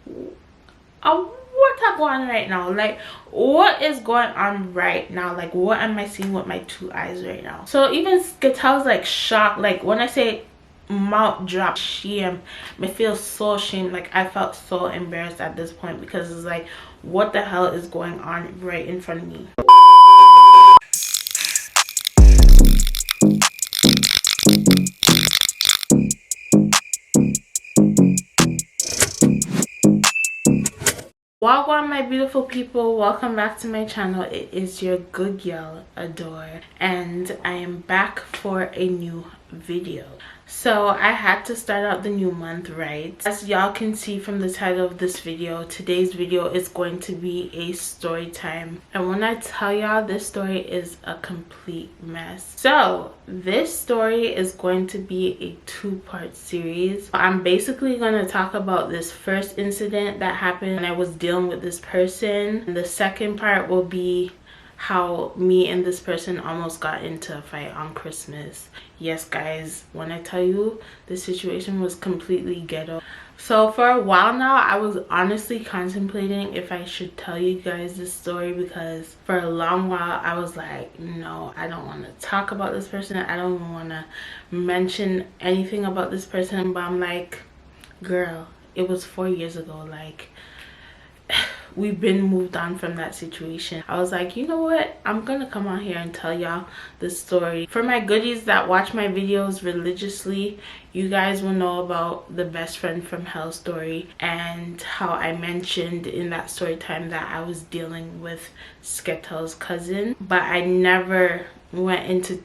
what are going on right now? Like, what is going on right now? Like, what am I seeing with my two eyes right now? So even Skittel's like shocked. Like, when I say mouth drop, shame, me feel so ashamed. Like, I felt so embarrassed at this point because it's like, what the hell is going on right in front of me? Welcome my beautiful people, welcome back to my channel. It is your good girl Adore, and I am back for a new video. So I had to start out the new month right. As y'all can see from the title of this video, today's video is going to be a story time, and when I tell y'all, this story is a complete mess. So this story is going to be a two-part series. I'm basically going to talk about this first incident that happened when I was dealing with this person, and the second part will be how me and this person almost got into a fight on Christmas. Yes guys, when I tell you, the situation was completely ghetto. So for a while now, I was honestly contemplating if I should tell you guys this story, because for a long while I was like, no, I don't want to talk about this person, I don't even want to mention anything about this person. But I'm like, girl, it was 4 years ago. Like, we've been moved on from that situation. I was like, you know what, I'm gonna come on here and tell y'all the story. For my goodies that watch my videos religiously, you guys will know about the best friend from hell story, and how I mentioned in that story time that I was dealing with Skittel's cousin, but I never went into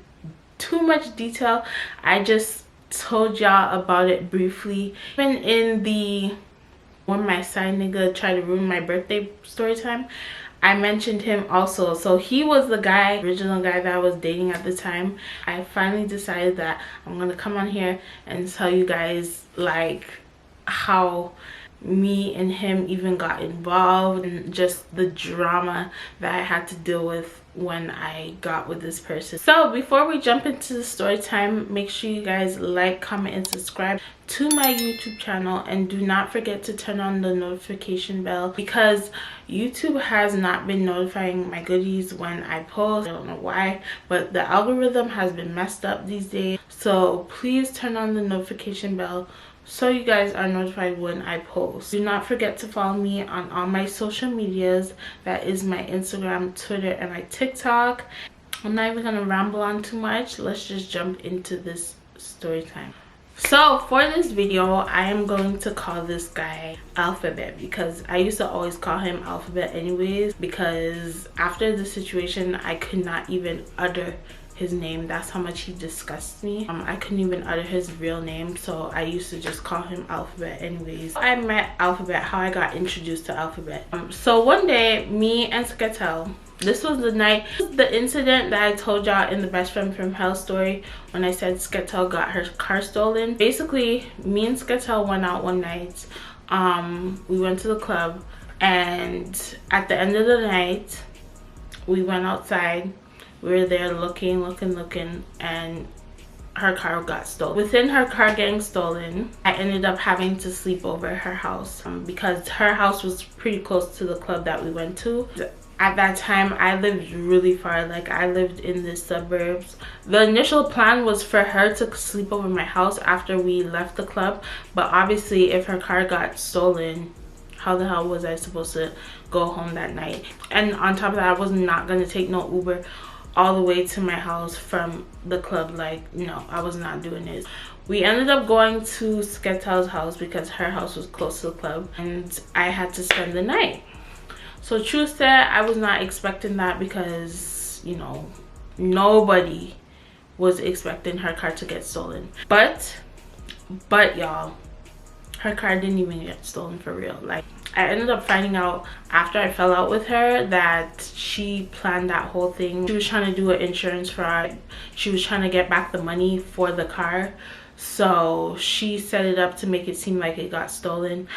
too much detail. I just told y'all about it briefly. Even in the when my side nigga tried to ruin my birthday story time, I mentioned him also. So he was the guy, original guy that I was dating at the time. I finally decided that I'm gonna come on here and tell you guys like how me and him even got involved, and just the drama that I had to deal with when I got with this person. So before we jump into the story time, make sure you guys like, comment, and subscribe to my YouTube channel, and do not forget to turn on the notification bell, because YouTube has not been notifying my goodies when I post. I don't know why, but the algorithm has been messed up these days. So please turn on the notification bell so you guys are notified when I post. Do not forget to follow me on all my social medias. That is my Instagram, Twitter, and my TikTok. I'm not even gonna ramble on too much. Let's just jump into this story time. So for this video, I am going to call this guy Alphabet, because I used to always call him Alphabet anyways, because after the situation I could not even utter his name. That's how much he disgusts me. I couldn't even utter his real name, so I used to just call him Alphabet anyways. I met Alphabet, how I got introduced to Alphabet. So one day, me and Skittel, this was the night, the incident that I told y'all in the best friend from hell story when I said Skittel got her car stolen. Basically, me and Skittel went out one night. We went to the club, and at the end of the night, we went outside. We were there looking, and her car got stolen. Within her car getting stolen, I ended up having to sleep over at her house, because her house was pretty close to the club that we went to. At that time, I lived really far. Like, I lived in the suburbs. The initial plan was for her to sleep over my house after we left the club, but obviously if her car got stolen, how the hell was I supposed to go home that night? And on top of that, I was not gonna take no Uber all the way to my house from the club. Like, no, I was not doing it. We ended up going to Skittel's house because her house was close to the club, and I had to spend the night. So truth said, I was not expecting that, because, you know, nobody was expecting her car to get stolen. But y'all, her car didn't even get stolen for real. Like, I ended up finding out after I fell out with her that she planned that whole thing. She was trying to do an insurance fraud. She was trying to get back the money for the car. So she set it up to make it seem like it got stolen.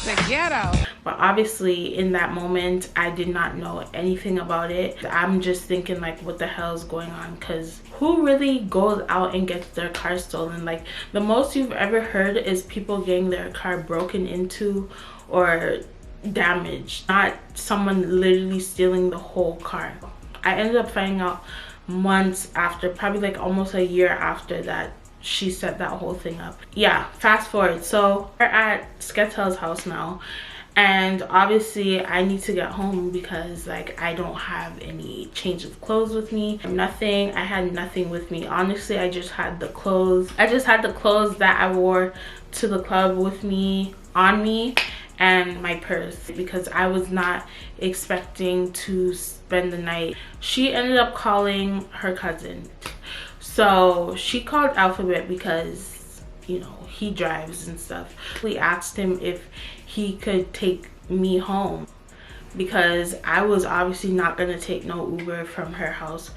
The ghetto. But obviously in that moment, I did not know anything about it. I'm just thinking like, what the hell is going on? Because who really goes out and gets their car stolen? Like, the most you've ever heard is people getting their car broken into, or damaged, not someone literally stealing the whole car. I ended up finding out months after, probably like almost a year after that she set that whole thing up. Yeah, fast forward, so we're at Sketel's house now, and obviously I need to get home because like I don't have any change of clothes with me, nothing. I had nothing with me, honestly. I just had the clothes that I wore to the club with me, on me, and my purse, because I was not expecting to spend the night. She ended up calling her cousin. So she called Alphabet because, you know, he drives and stuff. We asked him if he could take me home because I was obviously not gonna take no Uber from her house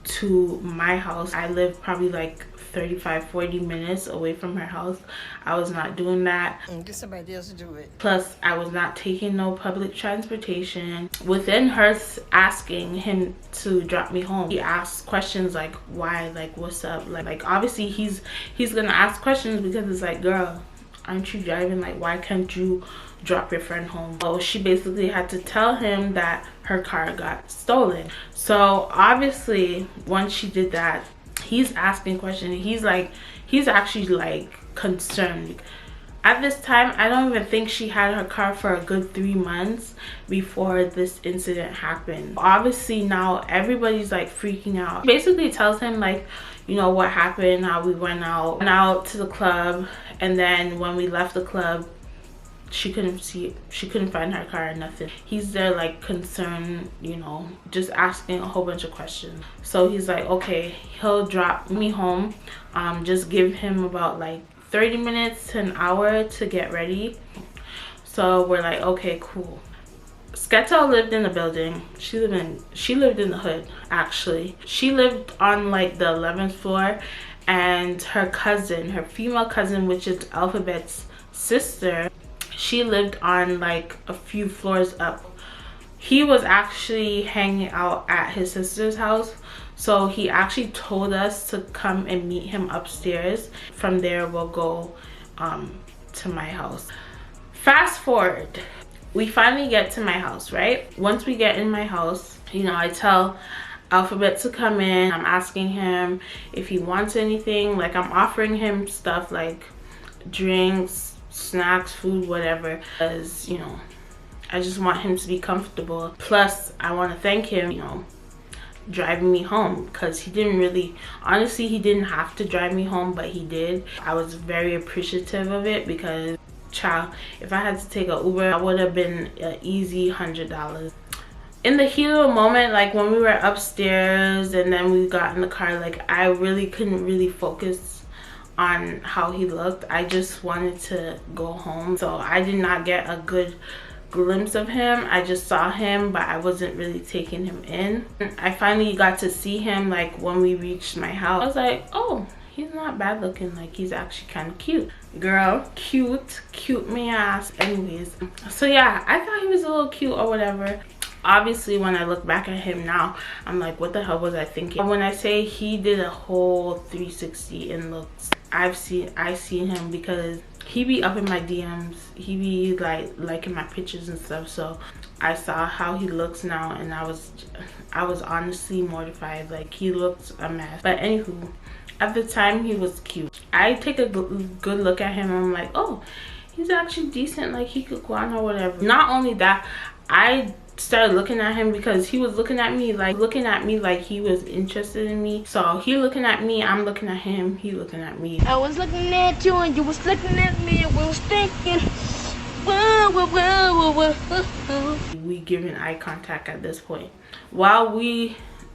to my house. I live probably like 35-40 minutes away from her house. I was not doing that. Get somebody else to do it. Plus I was not taking no public transportation. Within her asking him to drop me home, he asked questions like why, like what's up, like obviously he's gonna ask questions because it's like, girl, aren't you driving? Like why can't you drop your friend home? So she basically had to tell him that her car got stolen. So obviously once she did that, he's asking questions. He's actually like concerned. At this time, I don't even think she had her car for a good 3 months before this incident happened. Obviously now everybody's like freaking out. Basically tells him like, you know, what happened, how we went out to the club, and then when we left the club, she couldn't find her car or nothing. He's there like concerned, you know, just asking a whole bunch of questions. So he's like, okay, he'll drop me home, just give him about like 30 minutes to an hour to get ready. So we're like, okay, cool. Sketel lived in the building. She lived in the hood, actually. She lived on like the 11th floor, and her cousin, her female cousin, which is Alphabet's sister, she lived on like a few floors up. He was actually hanging out at his sister's house, so he actually told us to come and meet him upstairs. From there we'll go to my house. Fast forward, we finally get to my house, right? Once we get in my house, you know, I tell Alphabet to come in. I'm asking him if he wants anything. Like I'm offering him stuff like drinks, snacks, food, whatever, because, you know, I just want him to be comfortable. Plus I want to thank him, you know, driving me home, because he didn't really, honestly, he didn't have to drive me home, but he did. I was very appreciative of it because, child, if I had to take an Uber, I would have been an easy $100. In the heat of the moment, like when we were upstairs and then we got in the car, like I really couldn't really focus on how he looked. I just wanted to go home, so I did not get a good glimpse of him. I just saw him, but I wasn't really taking him in. I finally got to see him like when we reached my house. I was like, oh, he's not bad looking, like he's actually kind of cute. Girl, cute me ass. Anyways, so yeah, I thought he was a little cute or whatever. Obviously when I look back at him now, I'm like, what the hell was I thinking? When I say he did a whole 360 in looks, I seen him because he be up in my DMs, he be like liking my pictures and stuff. So I saw how he looks now, and I was honestly mortified. Like he looked a mess. But anywho, at the time he was cute. I take a good look at him and I'm like, oh, he's actually decent, like he could go on or whatever. Not only that, I started looking at him because he was looking at me like he was interested in me. So he looking at me, I'm looking at him, he looking at me. I was looking at you and you was looking at me, and we was thinking, whoa, whoa, whoa, whoa, whoa. We giving eye contact at this point. While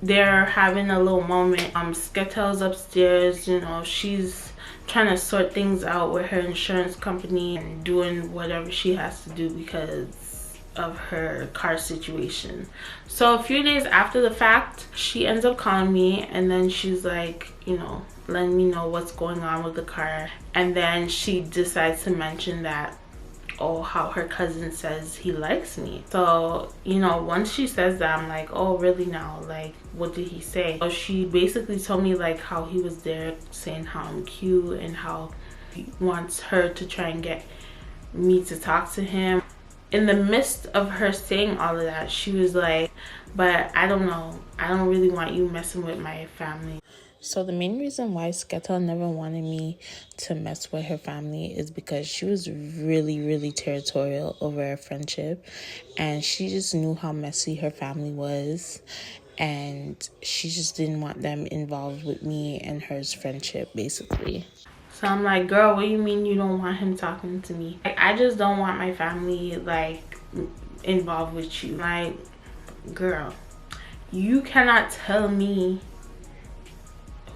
they're having a little moment, Sketel's upstairs, you know, she's trying to sort things out with her insurance company and doing whatever she has to do because of her car situation. So a few days after the fact, she ends up calling me, and then she's like, you know, letting me know what's going on with the car. And then she decides to mention that, oh, how her cousin says he likes me. So, you know, once she says that, I'm like, oh, really now? Like, what did he say? So she basically told me like how he was there saying how I'm cute and how he wants her to try and get me to talk to him. in the midst of her saying all of that, she was like, but I don't know, I don't really want you messing with my family. So the main reason why Sketta never wanted me to mess with her family is because she was really territorial over our friendship, and she just knew how messy her family was, and she just didn't want them involved with me and her's friendship, basically. So I'm like, girl, what do you mean you don't want him talking to me? Like, I just don't want my family, like, involved with you. Like, girl, you cannot tell me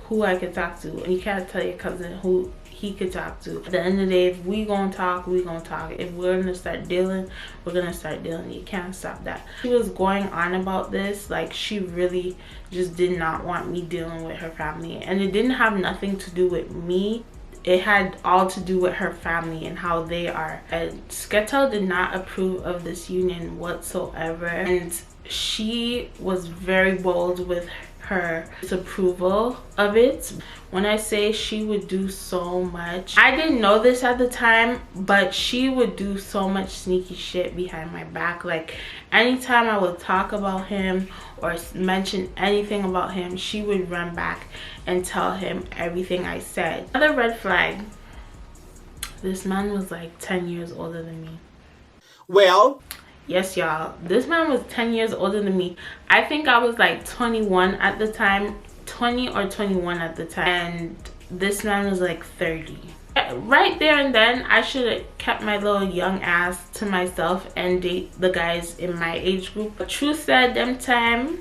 who I could talk to, and you can't tell your cousin who he could talk to. At the end of the day, if we gonna talk, we gonna talk. If we're gonna start dealing, we're gonna start dealing. You can't stop that. She was going on about this, like, she really just did not want me dealing with her family, and it didn't have nothing to do with me. It had all to do with her family and how they are. And Sketta did not approve of this union whatsoever, and she was very bold with her disapproval of it. When I say she would do so much, I didn't know this at the time, but she would do so much sneaky shit behind my back. Like, anytime I would talk about him or mention anything about him, she would run back and tell him everything I said. Another red flag, this man was like 10 years older than me. Well, yes, y'all, this man was 10 years older than me. I think I was like 21 at the time, 20 or 21 at the time, and this man was like 30. Right there and then, I should have kept my little young ass to myself and date the guys in my age group. But truth said, them time,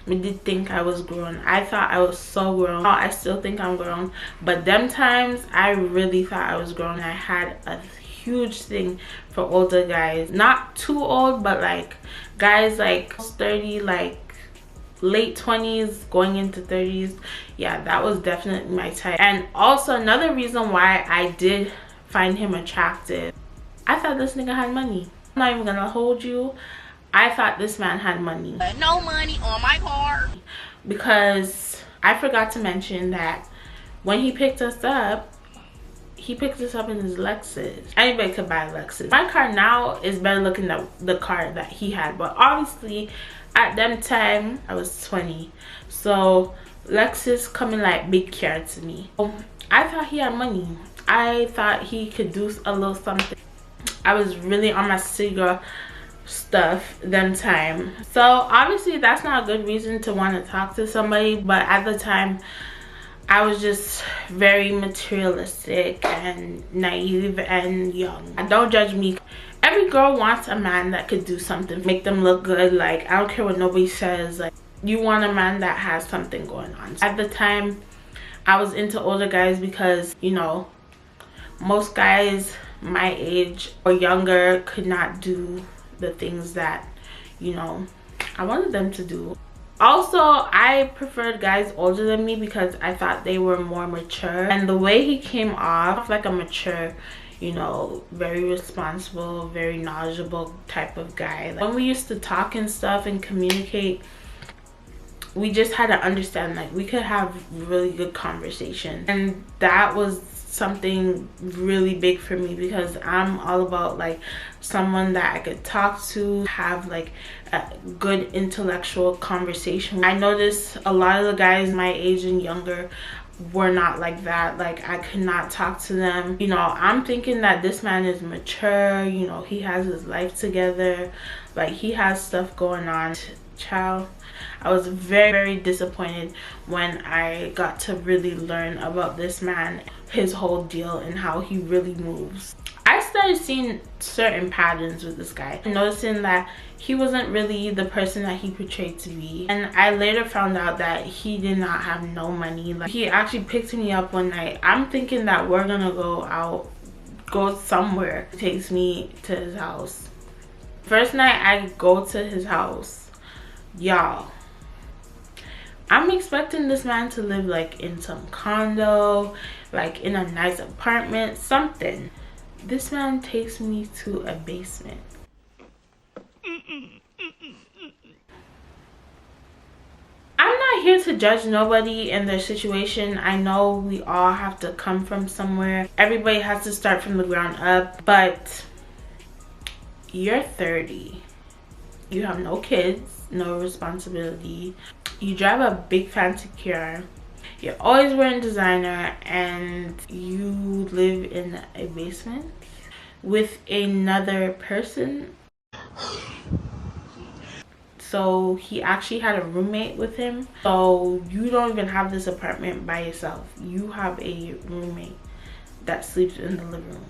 I did think I was grown. I thought I was so grown. I still think I'm grown, but them times I really thought I was grown. I had a huge thing for older guys, not too old, but like guys like 30, like late 20s going into 30s. Yeah, that was definitely my type. And also another reason why I did find him attractive, I thought this nigga had money. I'm not even gonna hold you, I thought this man had money. No money on my card. Because I forgot to mention that when he picked us up, he picked us up in his Lexus. Anybody could buy a Lexus. My car now is better looking than the car that he had, but obviously at them time I was 20, so Lexus coming like big car to me. I thought he had money. I thought he could do a little something. I was really on my cigar stuff them time, so obviously that's not a good reason to want to talk to somebody, but at the time I was just very materialistic and naive and young. Don't judge me. Every girl wants a man that could do something, make them look good. Like, I don't care what nobody says, like, you want a man that has something going on. At the time I was into older guys because, you know, most guys my age or younger could not do the things that, you know, I wanted them to do. Also, I preferred guys older than me because I thought they were more mature, and the way he came off like a mature, you know, very responsible, very knowledgeable type of guy. Like, when we used to talk and stuff and communicate, we just had to understand, like, we could have really good conversation, and that was something really big for me because I'm all about like someone that I could talk to, have like a good intellectual conversation. I noticed a lot of the guys my age and younger were not like that. Like, I could not talk to them. You know, I'm thinking that this man is mature, you know, he has his life together, like he has stuff going on. Child, I was very disappointed when I got to really learn about this man, his whole deal, and how he really moves. I started seeing certain patterns with this guy, noticing that he wasn't really the person that he portrayed to be, and I later found out that he did not have no money. Like, he actually picked me up one night. I'm thinking that we're gonna go out, go somewhere. He takes me to his house. First night I go to his house, y'all, I'm expecting this man to live like in some condo, like in a nice apartment, something. This man takes me to a basement. I'm not here to judge nobody and their situation. I know we all have to come from somewhere. Everybody has to start from the ground up, but you're 30, you have no kids, no responsibility, you drive a big fancy car, you're always wearing designer, and you live in a basement with another person. So he actually had a roommate with him. So you don't even have this apartment by yourself. You have a roommate that sleeps in the living room.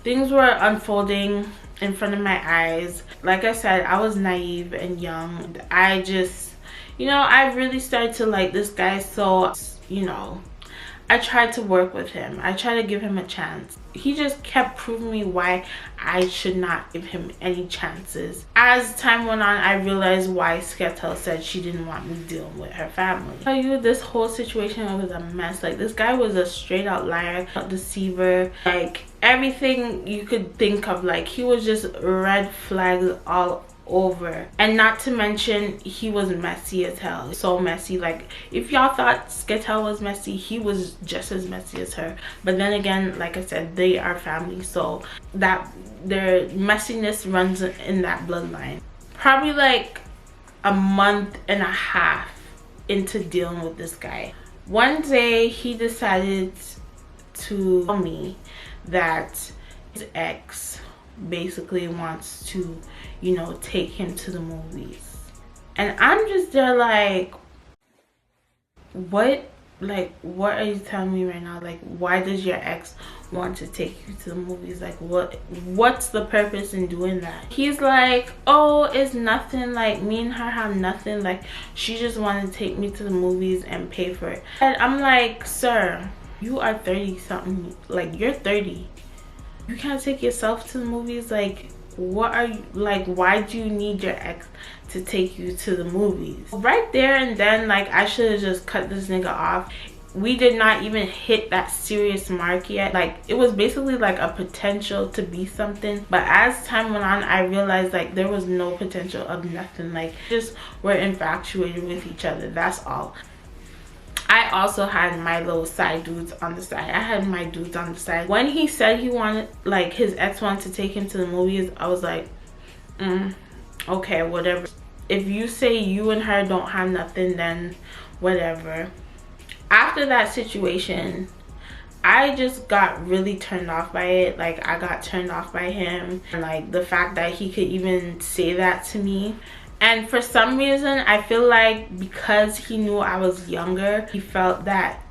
Things were unfolding in front of my eyes. Like I said, I was naive and young. I just, I really started to like this guy. So, I tried to work with him. I tried to give him a chance. He just kept proving me why I should not give him any chances. As time went on, I realized why Sketel said she didn't want me dealing with her family. I tell you, this whole situation was a mess. Like, this guy was a straight out liar, a deceiver, like everything you could think of. Like, he was just red flags all over, and not to mention he was messy as hell. So messy. Like, if y'all thought Sketel was messy, he was just as messy as her. But then again, like I said, they are family, so that their messiness runs in that bloodline. Probably like a month and a half into dealing with this guy, one day he decided to tell me that his ex basically wants to take him to the movies. And I'm just there like, what are you telling me right now? Like, why does your ex want to take you to the movies? Like, what's the purpose in doing that? He's like, oh, it's nothing, like me and her have nothing, like she just wanted to take me to the movies and pay for it. And I'm like, sir, you are 30 something, like you're 30, you can't take yourself to the movies. Like, what are you, like, why do you need your ex to take you to the movies? Right there and then, like, I should have just cut this nigga off. We did not even hit that serious mark yet. Like, it was basically like a potential to be something, but as time went on, I realized like there was no potential of nothing. Like, just we're infatuated with each other, that's all. I also had my little side dudes on the side. I had my dudes on the side. When he said he wanted, like, his ex wanted to take him to the movies, I was like, okay, whatever. If you say you and her don't have nothing, then whatever. After that situation, I just got really turned off by it. Like, I got turned off by him, and like the fact that he could even say that to me. And for some reason, I feel like because he knew I was younger, he felt that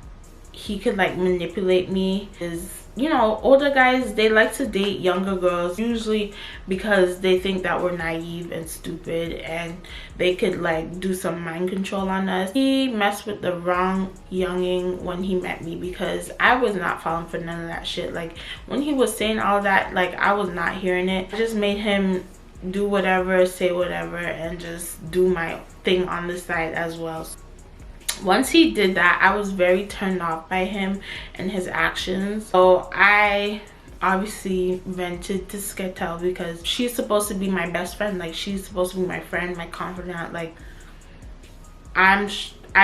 he could like manipulate me. Older guys, they like to date younger girls, usually because they think that we're naive and stupid and they could like do some mind control on us. He messed with the wrong younging when he met me, because I was not falling for none of that shit. Like, when he was saying all that, like, I was not hearing it. I just made him do whatever, say whatever, and just do my thing on the side as well. Once he did that, I was very turned off by him and his actions. So I obviously vented to Sketel, because she's supposed to be my best friend. Like, she's supposed to be my friend, my confidant. Like, I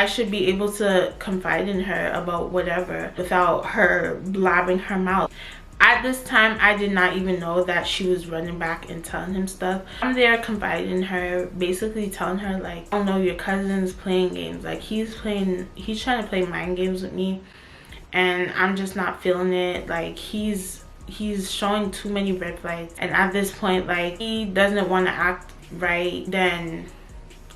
should be able to confide in her about whatever without her blabbing her mouth. At this time, I did not even know that she was running back and telling him stuff. I'm there confiding in her, basically telling her like, oh no, your cousin's playing games. Like, he's trying to play mind games with me, and I'm just not feeling it. Like, he's showing too many red flags, and at this point, like, he doesn't want to act right, then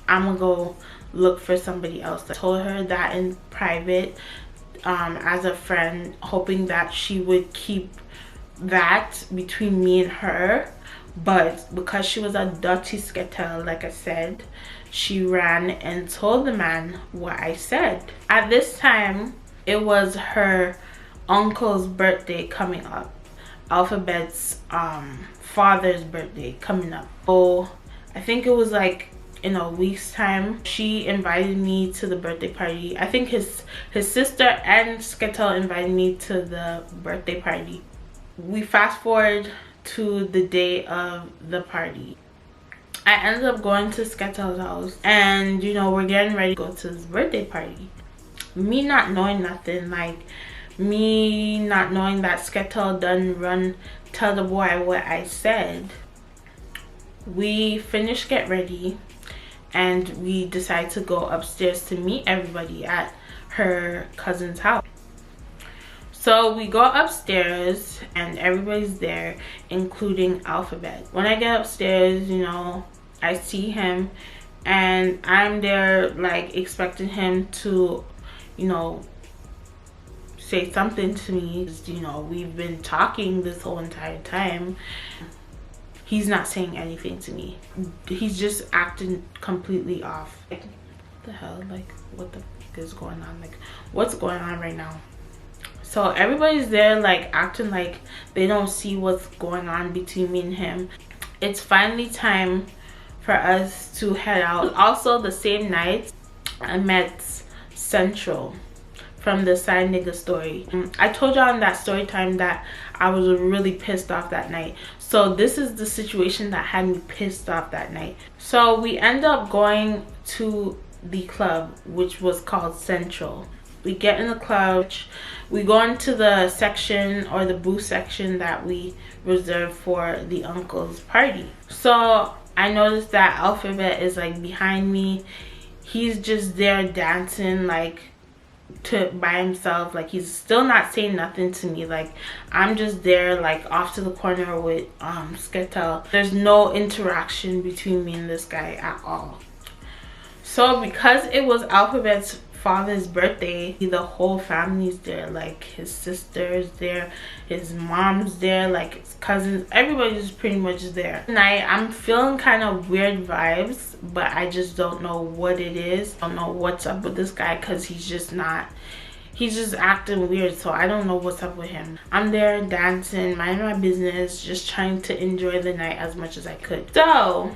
I'm gonna go look for somebody else. I told her that in private, as a friend, hoping that she would keep that between me and her. But because she was a dirty Sketel, like I said, she ran and told the man what I said. At this time, it was her uncle's birthday coming up, Alphabet's father's birthday coming up. So I think it was like in a week's time. She invited me to the birthday party. I think his sister and Sketel invited me to the birthday party. We fast forward to the day of the party. I ended up going to Sketel's house, and we're getting ready to go to this birthday party. Me not knowing nothing, like me not knowing that Sketel done run tell the boy what I said. we finished get ready and we decided to go upstairs to meet everybody at her cousin's house. So we go upstairs and everybody's there, including Alphabet. When I get upstairs, you know, I see him and I'm there like expecting him to, you know, say something to me. You know, we've been talking this whole entire time. He's not saying anything to me. He's just acting completely off. Like, what the hell? Like, what the fuck is going on? Like, what's going on right now? So everybody's there like acting like they don't see what's going on between me and him. It's finally time for us to head out. Also the same night I met Central from the Side Nigga Story. I told y'all in that story time that I was really pissed off that night. So this is the situation that had me pissed off that night. So we end up going to the club, which was called Central. We get in the club, we go into the section or the booth section that we reserved for the uncle's party. So I noticed that Alphabet is like behind me. He's just there dancing like by himself. Like he's still not saying nothing to me. Like I'm just there like off to the corner with Sketel. There's no interaction between me and this guy at all. So because it was Alphabet's father's birthday, the whole family's there. Like his sister's there, his mom's there, like his cousins, everybody's pretty much there. Tonight I'm feeling kind of weird vibes, but I just don't know what it is. I don't know what's up with this guy because he's just acting weird. So I don't know what's up with him. I'm there dancing, minding my business, just trying to enjoy the night as much as I could. So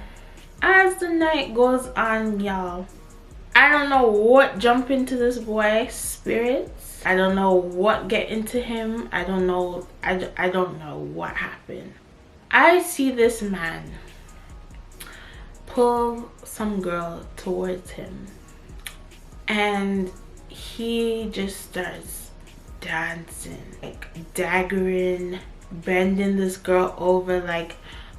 as the night goes on, y'all, I don't know what jumped into this boy's spirits. I don't know what get into him. I don't know. I don't know what happened. I see this man pull some girl towards him and he just starts dancing, like daggering, bending this girl over, like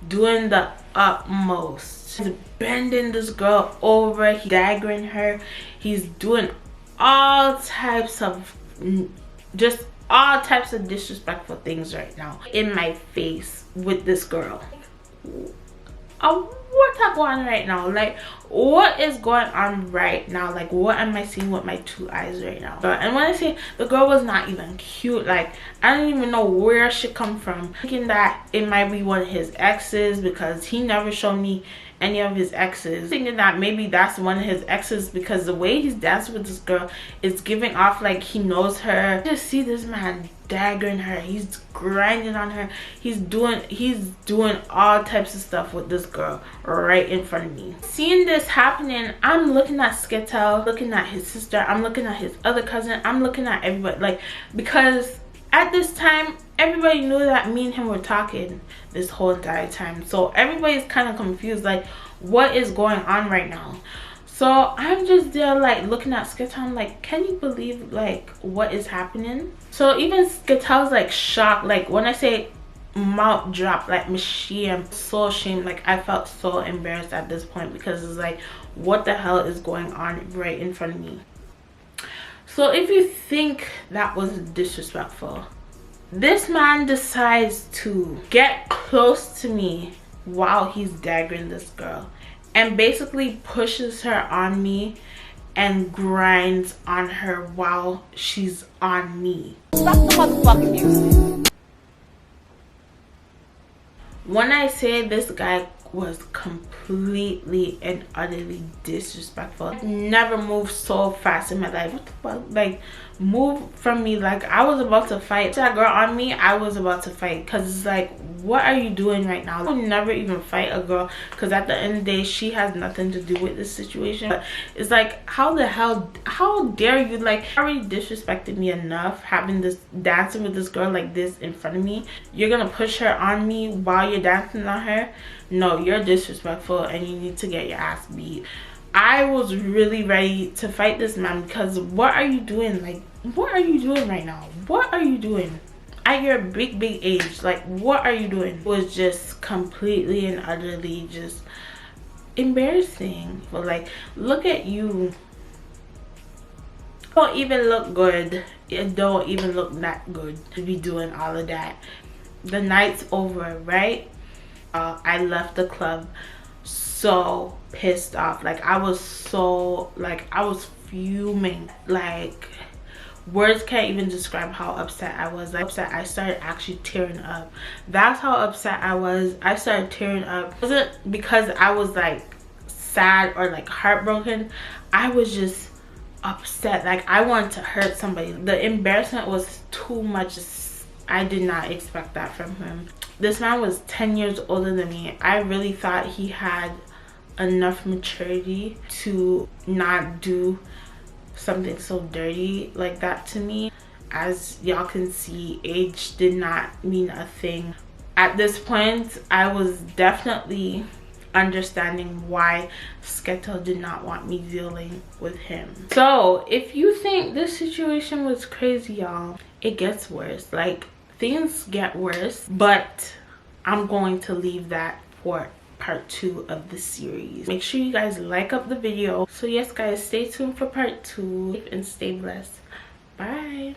doing the utmost. He's bending this girl over, he's daggering her, he's doing all types of disrespectful things right now in my face with this girl. What's going on right now? Like what is going on right now? Like what am I seeing with my two eyes right now? And when I say the girl was not even cute, like I don't even know where she come from. Thinking that it might be one of his exes because he never showed me any of his exes. Thinking that maybe that's one of his exes because the way he's dancing with this girl is giving off like he knows her. Just see this man daggering her, he's grinding on her, he's doing all types of stuff with this girl right in front of me. Seeing this happening, I'm looking at Sketel, looking at his sister, I'm looking at his other cousin, I'm looking at everybody, like, because at this time everybody knew that me and him were talking this whole entire time. So everybody's kind of confused, like what is going on right now. So I'm just there like looking at Sketel, I'm like, can you believe like what is happening? So even Sketel's like shocked. Like when I say mouth drop, like I'm so ashamed. Like I felt so embarrassed at this point because it's like, what the hell is going on right in front of me? So if you think that was disrespectful, this man decides to get close to me while he's daggering this girl and basically pushes her on me and grinds on her while she's on me. Stop the motherfucking music. When I say this guy was completely and utterly disrespectful, I've never moved so fast in my life. What the fuck? Like, move from me. Like I was about to fight that girl on me. I was about to fight because it's like, what are you doing right now? I would never even fight a girl because at the end of the day she has nothing to do with this situation. But it's like, how the hell, how dare you? Like, you already disrespected me enough having this dancing with this girl like this in front of me. You're gonna push her on me while you're dancing on her? No, you're disrespectful and you need to get your ass beat. I was really ready to fight this man because what are you doing? Like, what are you doing right now? What are you doing? at your big age, like, what are you doing? It was just completely and utterly just embarrassing. But like, look at you. Don't even look good. It don't even look that good to be doing all of that. The night's over, right? I left the club so pissed off. Like, I was so, like, I was fuming. Like, words can't even describe how upset I was. Like, upset, I started actually tearing up. That's how upset I was. I started tearing up. It wasn't because I was like sad or like heartbroken. I was just upset. Like, I wanted to hurt somebody. The embarrassment was too much. I did not expect that from him. This man was 10 years older than me. I really thought he had enough maturity to not do something so dirty like that to me. As y'all can see, age did not mean a thing. At this point, I was definitely understanding why Sketo did not want me dealing with him. So if you think this situation was crazy, y'all, it gets worse. Like, things get worse, but I'm going to leave that for part 2 of the series. Make sure you guys like up the video. So yes guys, stay tuned for part 2 and stay blessed. Bye.